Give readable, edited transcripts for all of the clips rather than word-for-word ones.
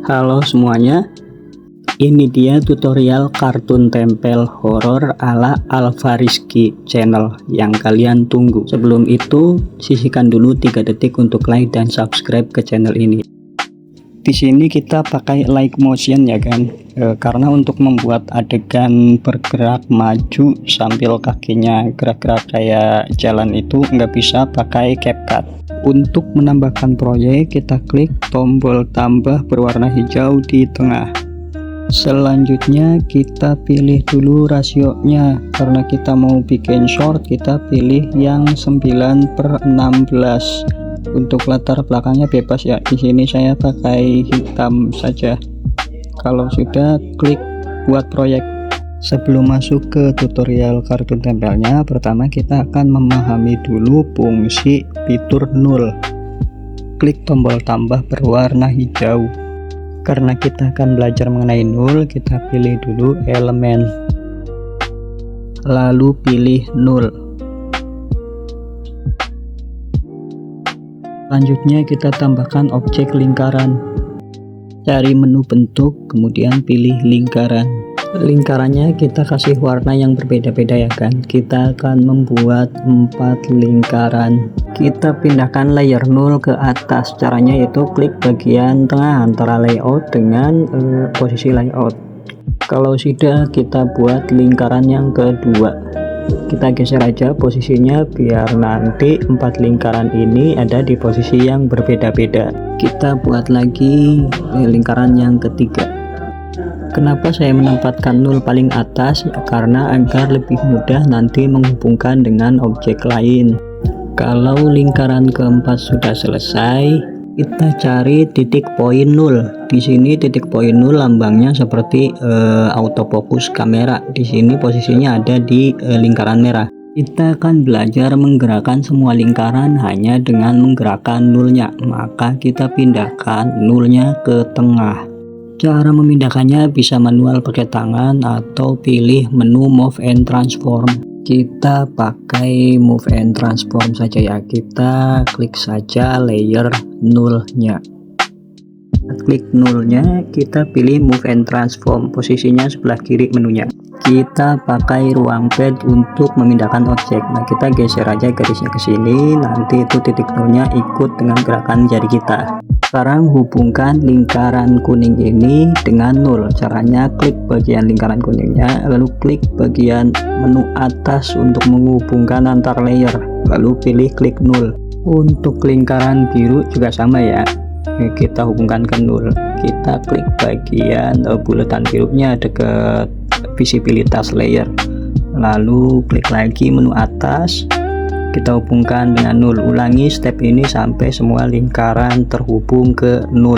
Halo semuanya, ini dia tutorial kartun tempel horor ala Alvarizky channel yang kalian tunggu. Sebelum itu, sisihkan dulu 3 detik untuk like dan subscribe ke channel ini. Di sini kita pakai like motion ya kan, karena untuk membuat adegan bergerak maju sambil kakinya gerak-gerak kayak jalan itu nggak bisa pakai CapCut. Untuk menambahkan proyek, kita klik tombol tambah berwarna hijau di tengah. Selanjutnya kita pilih dulu rasionya, karena kita mau bikin short kita pilih yang 9/16. Untuk latar belakangnya bebas ya, di sini saya pakai hitam saja. Kalau sudah, klik buat proyek. Sebelum masuk ke tutorial kartun tempelnya, pertama kita akan memahami dulu fungsi fitur null. Klik tombol tambah berwarna hijau. Karena kita akan belajar mengenai null, kita pilih dulu elemen, lalu pilih null. Selanjutnya kita tambahkan objek lingkaran. Cari menu bentuk, kemudian pilih lingkaran. Lingkarannya kita kasih warna yang berbeda-beda ya kan. Kita akan membuat 4 lingkaran. Kita pindahkan layer 0 ke atas. Caranya yaitu klik bagian tengah antara layout dengan posisi layout. Kalau sudah, kita buat lingkaran yang kedua. Kita geser aja posisinya biar nanti 4 lingkaran ini ada di posisi yang berbeda-beda. Kita buat lagi lingkaran yang ketiga. Kenapa saya menempatkan nul paling atas? Karena agar lebih mudah nanti menghubungkan dengan objek lain. Kalau lingkaran keempat sudah selesai, kita cari titik poin 0. Di sini titik poin 0 lambangnya seperti autofocus kamera. Di sini posisinya ada di lingkaran merah. Kita akan belajar menggerakkan semua lingkaran hanya dengan menggerakkan nulnya. Maka kita pindahkan nulnya ke tengah. Cara memindahkannya bisa manual pakai tangan atau pilih menu Move and Transform. Kita pakai Move and Transform saja ya. Kita klik saja layer nulnya. Klik nulnya, kita pilih Move and Transform. Posisinya sebelah kiri menunya. Kita pakai ruang pad untuk memindahkan objek. Nah, kita geser aja garisnya ke sini. Nanti itu titik nolnya ikut dengan gerakan jari kita. Sekarang hubungkan lingkaran kuning ini dengan 0. Caranya klik bagian lingkaran kuningnya, lalu klik bagian menu atas untuk menghubungkan antar layer, lalu pilih klik 0. Untuk lingkaran biru juga sama ya, kita hubungkan ke 0. Kita klik bagian bulatan birunya dekat visibilitas layer, lalu klik lagi menu atas, kita hubungkan dengan 0. Ulangi step ini sampai semua lingkaran terhubung ke 0.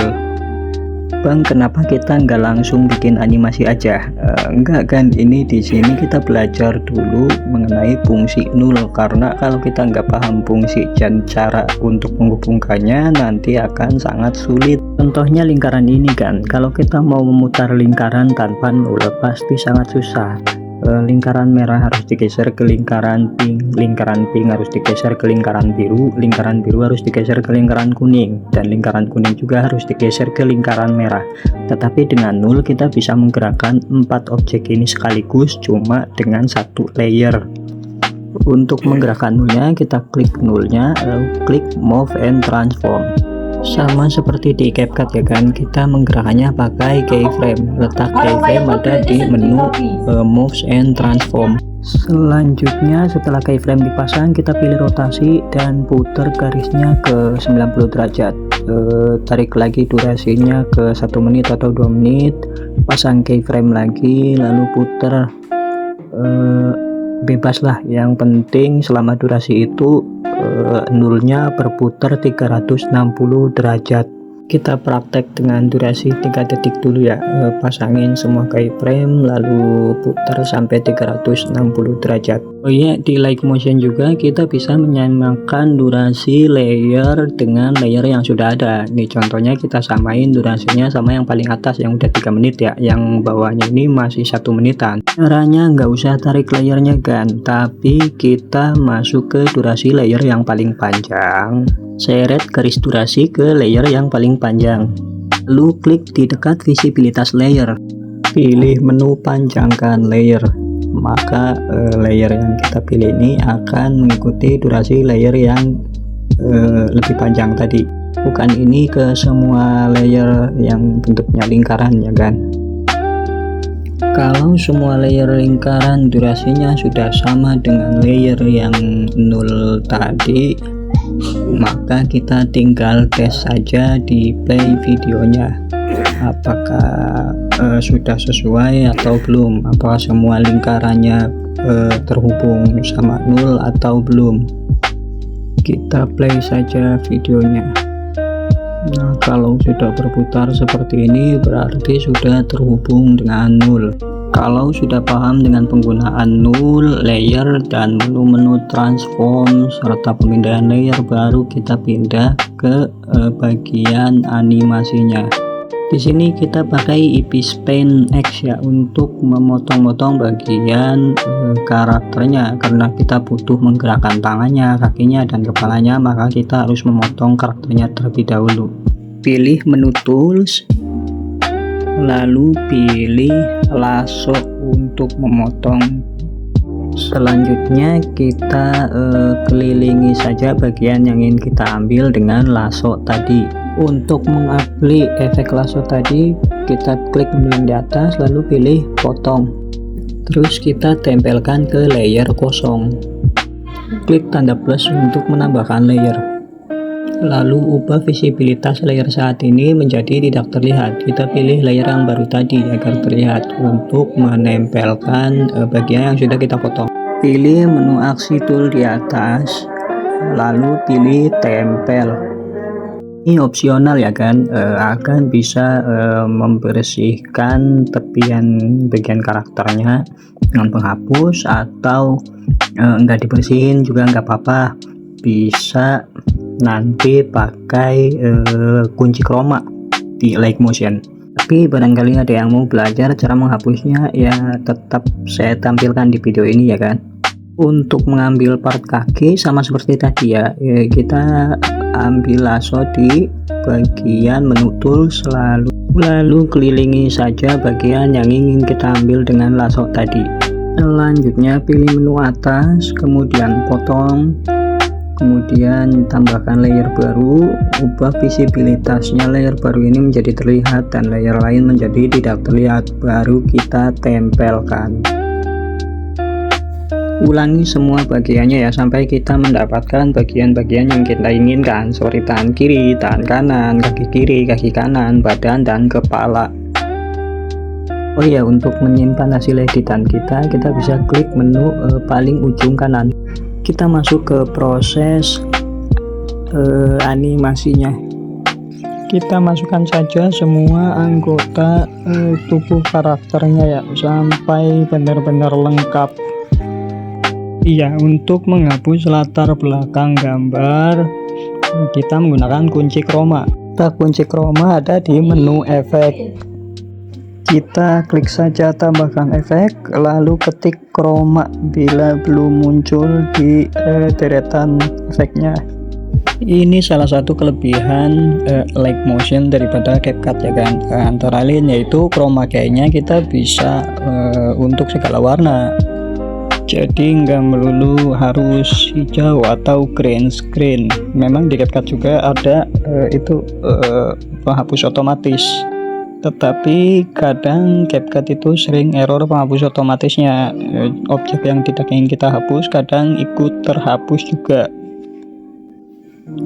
Bang, kenapa kita nggak langsung bikin animasi aja? Enggak kan, ini di sini kita belajar dulu mengenai fungsi 0, karena kalau kita nggak paham fungsi dan cara untuk menghubungkannya nanti akan sangat sulit. Contohnya lingkaran ini kan, kalau kita mau memutar lingkaran tanpa 0 pasti sangat susah. Lingkaran merah harus digeser ke lingkaran pink harus digeser ke lingkaran biru harus digeser ke lingkaran kuning, dan lingkaran kuning juga harus digeser ke lingkaran merah. Tetapi dengan 0 kita bisa menggerakkan 4 objek ini sekaligus cuma dengan 1 layer. Untuk menggerakkan nulnya, kita klik nulnya, lalu klik Move and Transform. Sama seperti di CapCut ya kan, kita menggerakkannya pakai keyframe. Letak keyframe ada di menu Moves and Transform. Selanjutnya setelah keyframe dipasang, kita pilih rotasi dan putar garisnya ke 90 derajat. Tarik lagi durasinya ke 1 menit atau 2 menit, pasang keyframe lagi, lalu putar. Bebas lah, yang penting selama durasi itu nulnya berputar 360 derajat. Kita praktek dengan durasi 3 detik dulu ya. Pasangin semua keyframe lalu putar sampai 360 derajat. Oh iya, di like motion juga kita bisa menyamakan durasi layer dengan layer yang sudah ada. Nih contohnya kita samain durasinya sama yang paling atas yang udah 3 menit ya, yang bawahnya ini masih 1 menitan. Caranya nggak usah tarik layernya kan, tapi kita masuk ke durasi layer yang paling panjang, seret garis durasi ke layer yang paling panjang. Lalu klik di dekat visibilitas layer, pilih menu panjangkan layer. Maka layer yang kita pilih ini akan mengikuti durasi layer yang lebih panjang tadi. Bukan ini ke semua layer yang bentuknya lingkaran ya kan. Kalau semua layer lingkaran durasinya sudah sama dengan layer yang 0 tadi, maka kita tinggal tes saja di play videonya apakah sudah sesuai atau belum, apakah semua lingkarannya terhubung sama 0 atau belum. Kita play saja videonya. Nah, kalau sudah berputar seperti ini berarti sudah terhubung dengan 0. Kalau sudah paham dengan penggunaan null, layer, dan menu-menu transform serta pemindahan layer, baru kita pindah ke bagian animasinya. Di sini kita pakai Epispan X ya untuk memotong-motong bagian karakternya, karena kita butuh menggerakkan tangannya, kakinya, dan kepalanya, maka kita harus memotong karakternya terlebih dahulu. Pilih menu tools, lalu pilih lasso untuk memotong. Selanjutnya kita kelilingi saja bagian yang ingin kita ambil dengan lasso tadi. Untuk mengaplik efek lasso tadi, kita klik menu yang di atas lalu pilih potong, terus kita tempelkan ke layer kosong. Klik tanda plus untuk menambahkan layer, lalu ubah visibilitas layer saat ini menjadi tidak terlihat. Kita pilih layer yang baru tadi agar terlihat untuk menempelkan bagian yang sudah kita potong. Pilih menu aksi tool di atas, lalu pilih tempel. Ini opsional ya kan, akan bisa membersihkan tepian bagian karakternya dengan penghapus, atau enggak dibersihin juga nggak apa-apa, bisa nanti pakai kunci chroma di Light Motion. Tapi barangkali ada yang mau belajar cara menghapusnya, ya tetap saya tampilkan di video ini ya kan. Untuk mengambil part kaki sama seperti tadi ya, kita ambil lasso di bagian menu tools, lalu kelilingi saja bagian yang ingin kita ambil dengan lasso tadi. Selanjutnya pilih menu atas, kemudian potong, kemudian tambahkan layer baru, ubah visibilitasnya layer baru ini menjadi terlihat dan layer lain menjadi tidak terlihat, baru kita tempelkan. Ulangi semua bagiannya ya sampai kita mendapatkan bagian-bagian yang kita inginkan, seperti tangan kiri, tangan kanan, kaki kiri, kaki kanan, badan, dan kepala. Oh iya, untuk menyimpan hasil editan kita bisa klik menu paling ujung kanan. Kita masuk ke proses animasinya. Kita masukkan saja semua anggota tubuh karakternya ya sampai benar-benar lengkap. Iya, untuk menghapus latar belakang gambar kita menggunakan kunci chroma. Kunci chroma ada di menu efek. Kita klik saja tambahkan efek, lalu ketik chroma bila belum muncul di deretan efeknya. Ini salah satu kelebihan Light Motion daripada CapCut ya kan. Antara lain yaitu chroma key-nya kita bisa untuk segala warna. Jadi nggak melulu harus hijau atau green screen. Memang di CapCut juga ada penghapus otomatis. Tetapi kadang CapCut itu sering error penghapus otomatisnya. Objek yang tidak ingin kita hapus kadang ikut terhapus juga.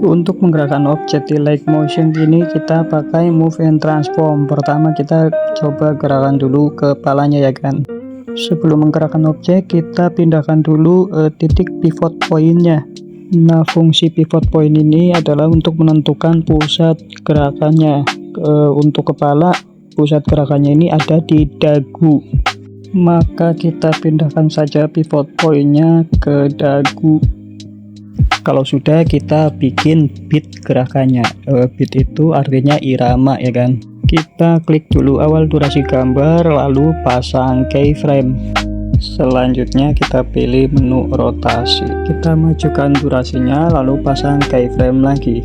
Untuk menggerakkan objek di Light Motion ini kita pakai Move and Transform. Pertama kita coba gerakan dulu kepalanya ya kan. Sebelum menggerakkan objek kita pindahkan dulu titik pivot point-nya. Nah, fungsi pivot point ini adalah untuk menentukan pusat gerakannya. Untuk kepala, pusat gerakannya ini ada di dagu. Maka kita pindahkan saja pivot point-nya ke dagu. Kalau sudah, kita bikin beat gerakannya. Beat itu artinya irama ya kan. Kita klik dulu awal durasi gambar, lalu pasang keyframe. Selanjutnya kita pilih menu rotasi. Kita majukan durasinya, lalu pasang keyframe lagi.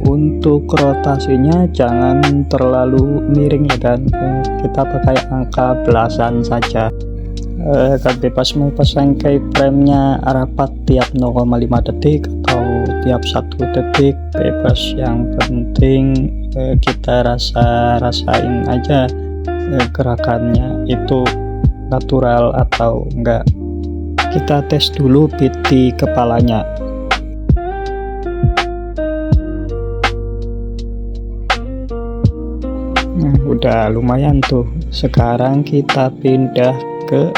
Untuk rotasinya jangan terlalu miring ya kan, kita pakai angka belasan saja. Kan bebas mau pasang keyframe-nya rapat tiap 0,5 detik atau tiap 1 detik, bebas. Yang penting kita rasain aja gerakannya itu natural atau enggak. Kita tes dulu beat di kepalanya. Nah, udah lumayan tuh. Sekarang kita pindah ke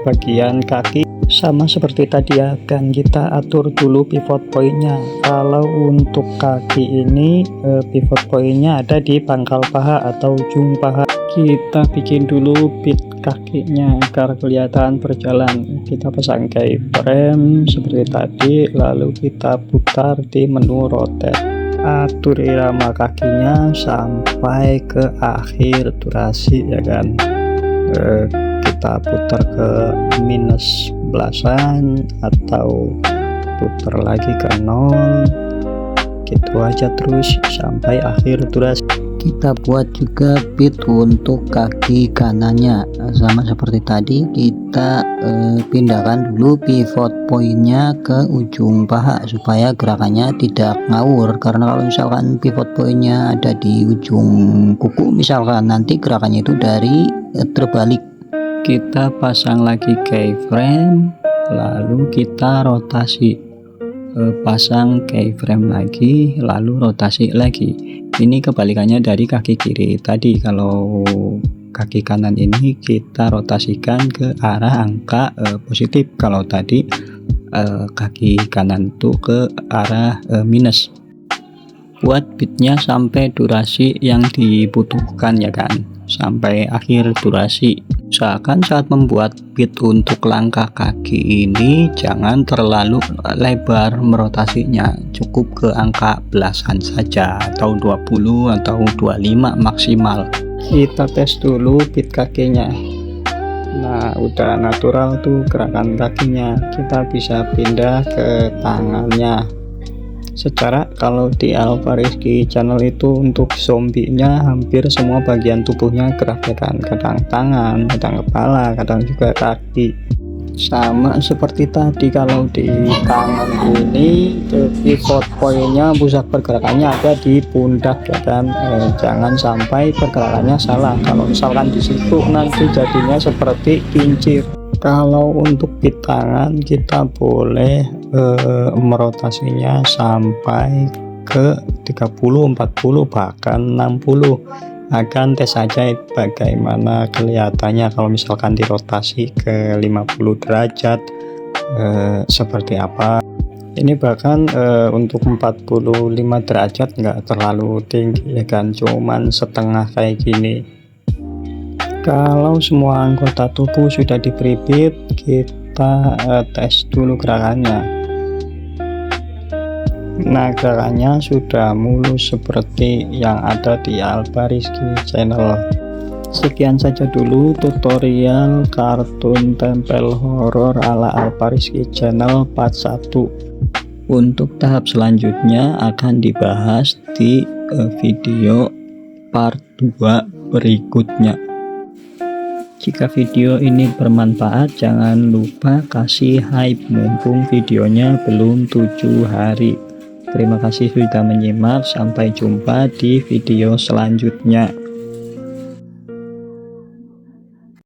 bagian kaki, sama seperti tadi ya, dan kita atur dulu pivot pointnya. Kalau untuk kaki ini pivot pointnya ada di pangkal paha atau ujung paha. Kita bikin dulu beat kakinya agar kelihatan berjalan. Kita pasang keyframe seperti tadi, lalu kita putar di menu rotate. Atur irama kakinya sampai ke akhir durasi ya kan. Kita putar ke minus belasan atau putar lagi ke 0, gitu aja terus sampai akhir durasi. Kita buat juga beat untuk kaki kanannya, sama seperti tadi. Kita pindahkan dulu pivot pointnya ke ujung paha supaya gerakannya tidak ngawur, karena kalau misalkan pivot pointnya ada di ujung kuku misalkan, nanti gerakannya itu dari terbalik. Kita pasang lagi keyframe, lalu kita rotasi, pasang keyframe lagi, lalu rotasi lagi. Ini kebalikannya dari kaki kiri tadi. Kalau kaki kanan ini kita rotasikan ke arah angka positif, kalau tadi kaki kanan itu ke arah minus. Buat beatnya sampai durasi yang dibutuhkan ya kan, sampai akhir durasi. Usahakan saat membuat beat untuk langkah kaki ini jangan terlalu lebar merotasinya, cukup ke angka belasan saja, atau 20 atau 25 maksimal. Kita tes dulu beat kakinya. Nah, udah natural tuh gerakan kakinya. Kita bisa pindah ke tangannya. Secara kalau di Alvarizky channel itu untuk zombinya hampir semua bagian tubuhnya gerak ya kan, kadang tangan, kadang kepala, kadang juga kaki. Sama seperti tadi, kalau di tangan ini pivot pointnya, pusat pergerakannya ada di pundak ya kan. Jangan sampai pergerakannya salah, kalau misalkan di situ nanti jadinya seperti kincir. Kalau untuk beat tangan kita boleh merotasinya sampai ke 30, 40, bahkan 60. Akan tes saja bagaimana kelihatannya kalau misalkan dirotasi ke 50 derajat seperti apa. Ini bahkan untuk 45 derajat nggak terlalu tinggi ya kan, cuman setengah kayak gini. Kalau semua anggota tubuh sudah di pre-beat, kita tes dulu gerakannya. Nah, gerakannya sudah mulus seperti yang ada di Alvarizky channel. Sekian saja dulu tutorial kartun tempel horor ala Alvarizky channel part 1. Untuk tahap selanjutnya akan dibahas di video part 2 berikutnya. Jika video ini bermanfaat, jangan lupa kasih hype mumpung videonya belum 7 hari. Terima kasih sudah menyimak, sampai jumpa di video selanjutnya.